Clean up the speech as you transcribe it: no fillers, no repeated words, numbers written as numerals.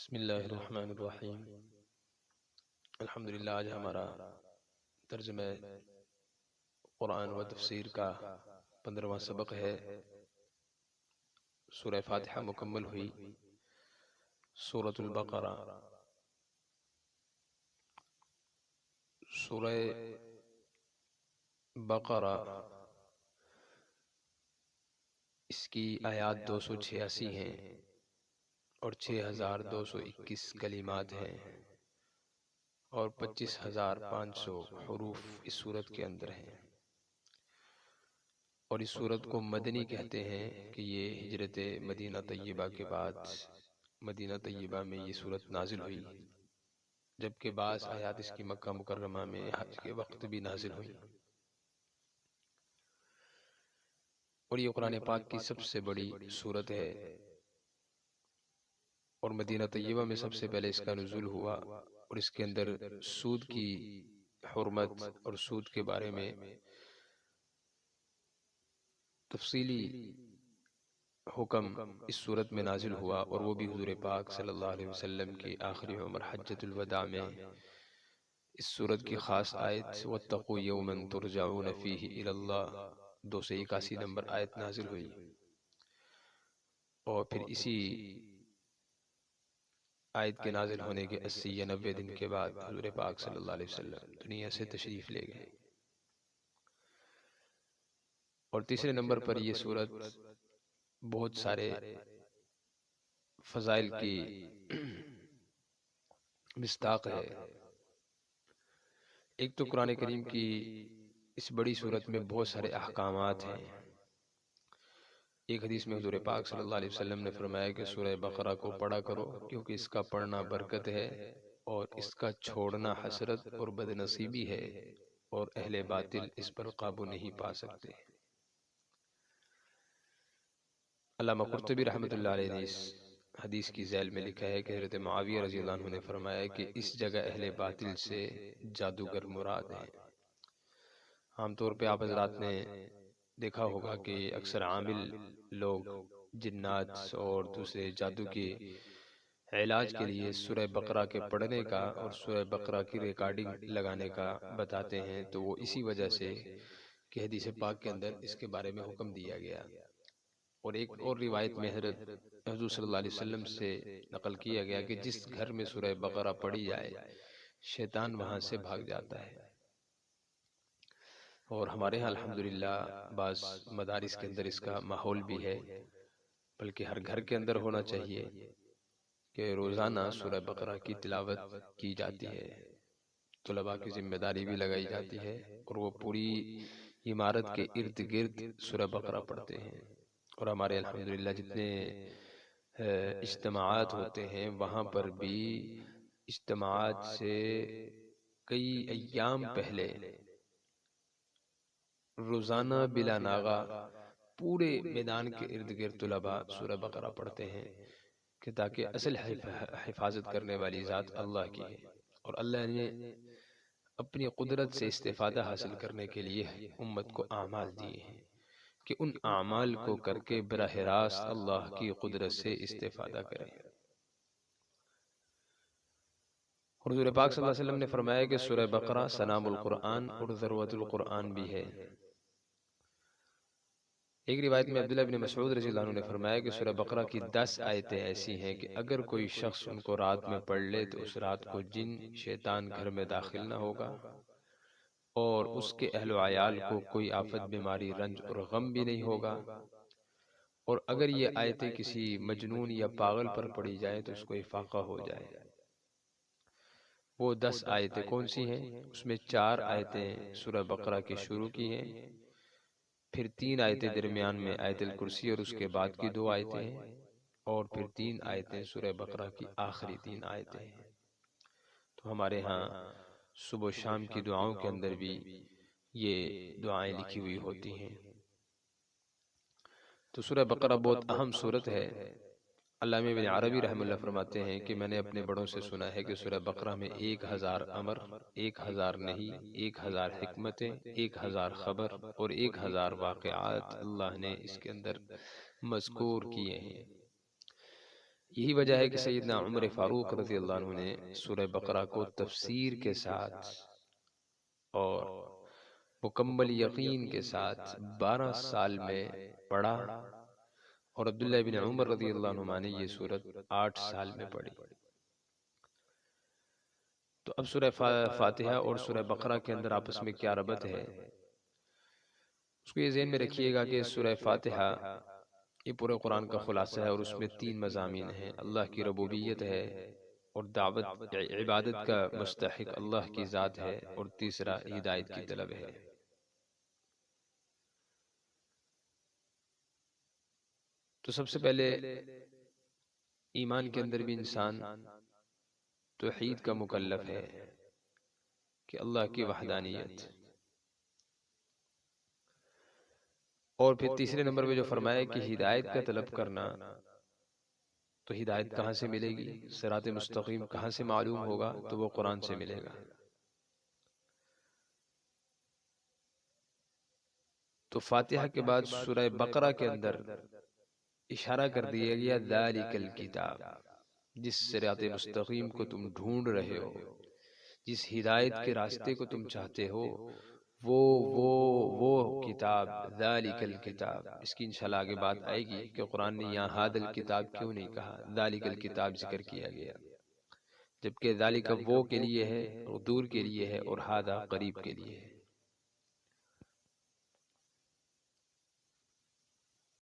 بسم اللہ الرحمن الرحیم۔ الحمدللہ آج ہمارا ترجمہ قرآن و تفسیر کا 15واں سبق ہے۔ سورہ فاتحہ مکمل ہوئی۔ سورۃ البقرہ، سورہ بقرہ، اس کی آیات 286 ہیں اور 6221 کلمات ہیں اور 25500 حروف اس سورت کے اندر ہیں، اور اس سورت کو مدنی کہتے ہیں کہ یہ ہجرت مدینہ طیبہ کے بعد مدینہ طیبہ میں یہ سورت نازل ہوئی، جبکہ بعض آیات اس کی مکہ مکرمہ میں حج کے وقت بھی نازل ہوئی، اور یہ قرآن پاک کی سب سے بڑی سورت ہے، اور مدینہ طیبہ میں سب سے پہلے اس کا نزول ہوا، اور اس کے اندر سود کی حرمت اور سود کے بارے میں تفصیلی حکم اس صورت میں نازل ہوا، اور وہ بھی حضور پاک صلی اللہ علیہ وسلم کی آخری عمر حجۃ الوداع میں اس صورت کی خاص آیت وَاتَّقُوا يَوْمًا تُرْجَعُونَ فِيهِ إِلَى اللَّهِ 281 نمبر آیت نازل ہوئی، اور پھر اسی آیت کے نازل ہونے کے 80 یا 90 دن کے بعد حضور پاک صلی اللہ علیہ وسلم دنیا سے تشریف لے گئے، اور تیسرے نمبر پر یہ سورت بہت سارے فضائل کی مصداق ہے۔ ایک تو قرآن کریم کی اس بڑی سورت میں بہت سارے احکامات ہیں۔ ایک حدیث میں حضور پاک صلی اللہ علیہ وسلم نے فرمایا کہ سورہ بقرہ کو پڑھا کرو، کیونکہ اس کا پڑھنا برکت ہے اور اس کا چھوڑنا حسرت اور بدنصیبی ہے، اور اہل باطل اس پر قابو نہیں پا سکتے۔ علامہ قرطبی رحمۃ اللہ علیہ نے اس حدیث کی ذیل میں لکھا ہے کہ حضرت معاویہ رضی اللہ عنہ نے فرمایا کہ اس جگہ اہل باطل سے جادوگر مراد ہیں۔ عام طور پہ آپ حضرات نے دیکھا ہوگا کہ اکثر عامل لوگ جنات اور دوسرے جادو کے علاج کے لیے سورہ بقرہ کے پڑھنے کا اور سورہ بقرہ کی ریکارڈنگ لگانے کا بتاتے ہیں، تو وہ اسی وجہ سے کہ حدیث پاک کے اندر اس کے بارے میں حکم دیا گیا، اور ایک اور روایت میں حضرت حضور صلی اللہ علیہ وسلم سے نقل کیا گیا کہ جس گھر میں سورہ بقرہ پڑھی جائے شیطان وہاں سے بھاگ جاتا ہے، اور ہمارے ہاں الحمدللہ بعض مدارس کے اندر اس کا ماحول بھی ہے، بلکہ ہر گھر کے اندر ہونا چاہیے کہ روزانہ سورہ بقرہ کی تلاوت کی جاتی ہے، طلباء کی ذمہ داری بھی لگائی جاتی ہے، اور وہ پوری عمارت کے ارد گرد سورہ بقرہ پڑھتے ہیں، اور ہمارے الحمدللہ جتنے اجتماعات ہوتے ہیں وہاں پر بھی اجتماعات سے کئی ایام پہلے روزانہ بلا ناغہ پورے میدان کے ارد گرد طلباء سورہ بقرہ پڑھتے ہیں، کہ تاکہ اصل حفاظت کرنے والی ذات اللہ کی ہے، اور اللہ نے اپنی قدرت سے استفادہ حاصل کرنے کے لیے امت کو اعمال دیے ہیں کہ ان اعمال کو کر کے براہ راست اللہ کی قدرت سے استفادہ کریں۔ حضور پاک صلی اللہ علیہ وسلم نے فرمایا کہ سورہ بقرہ سنام القرآن اور ذروۃ القرآن بھی ہے۔ ایک روایت میں عبداللہ بن مسعود رضی اللہ عنہ نے فرمایا کہ سورہ بقرہ کی 10 آیتیں ایسی ہیں کہ اگر کوئی شخص ان کو رات میں پڑھ لے تو اس رات کو جن شیطان گھر میں داخل نہ ہوگا، اور اس کے اہل و عیال کو کوئی آفت بیماری رنج اور غم بھی نہیں ہوگا، اور اگر یہ آیتیں کسی مجنون یا پاگل پر پڑھی جائیں تو اس کو افاقہ ہو جائے۔ وہ 10 آیتیں کون سی ہیں؟ اس میں 4 آیتیں سورہ بقرہ کی شروع کی ہیں، پھر 3 آیتیں درمیان میں آیت الکرسی اور اس کے بعد کی 2 آیتیں ہیں، اور پھر 3 آیتیں سورہ بقرہ کی آخری 3 آیتیں ہیں۔ تو ہمارے ہاں صبح و شام کی دعاؤں کے اندر بھی یہ دعائیں لکھی ہوئی ہوتی ہیں۔ تو سورہ بقرہ بہت اہم سورت ہے۔ علامہ ابن عربی رحمہ اللہ فرماتے ہیں کہ میں نے اپنے بڑوں سے سنا ہے کہ سورہ بقرہ میں 1000 امر، 1000 نہی، 1000 حکمتیں، 1000 خبر اور 1000 واقعات اللہ نے اس کے اندر مذکور کیے ہیں۔ یہی وجہ ہے کہ سیدنا عمر فاروق رضی اللہ عنہ نے سورہ بقرہ کو تفسیر کے ساتھ اور مکمل یقین کے ساتھ 12 سال میں پڑھا، اور عبداللہ بن عمر رضی اللہ عنہ نے یہ سورت 8 سال میں پڑھی۔ تو اب سورہ فاتحہ اور سورہ بقرہ کے اندر آپس میں کیا ربط ہے، اس کو یہ ذہن میں رکھیے گا کہ سورہ فاتحہ یہ پورے قرآن کا خلاصہ ہے، اور اس میں 3 مضامین ہیں۔ اللہ کی ربوبیت ہے، اور دعوت عبادت کا مستحق اللہ کی ذات ہے، اور تیسرا ہدایت کی طلب ہے۔ تو سب سے پہلے ایمان کے اندر بھی انسان توحید کا مکلف ہے کہ اللہ کی وحدانیت، اور پھر تیسرے نمبر پہ جو فرمایا کہ ہدایت کا طلب کرنا، تو ہدایت کہاں سے ملے گی، صراط مستقیم کہاں سے معلوم ہوگا، تو وہ قرآن سے ملے گا۔ تو فاتحہ کے بعد سورہ بقرہ کے اندر اشارہ کر دیا گیا ذالک الکتاب، جس صراط مستقیم کو تم ڈھونڈ رہے ہو، جس ہدایت کے راستے کو تم چاہتے ہو، وہ کتاب، ذالک الکتاب۔ اس کی انشاءاللہ آگے بات آئے گی کہ قرآن نے یہاں ھذا الکتاب کیوں نہیں کہا، ذالک الکتاب ذکر کیا گیا، جبکہ ذالک وہ کے لیے ہے اور دور کے لیے ہے، اور ھذا قریب کے لیے ہے۔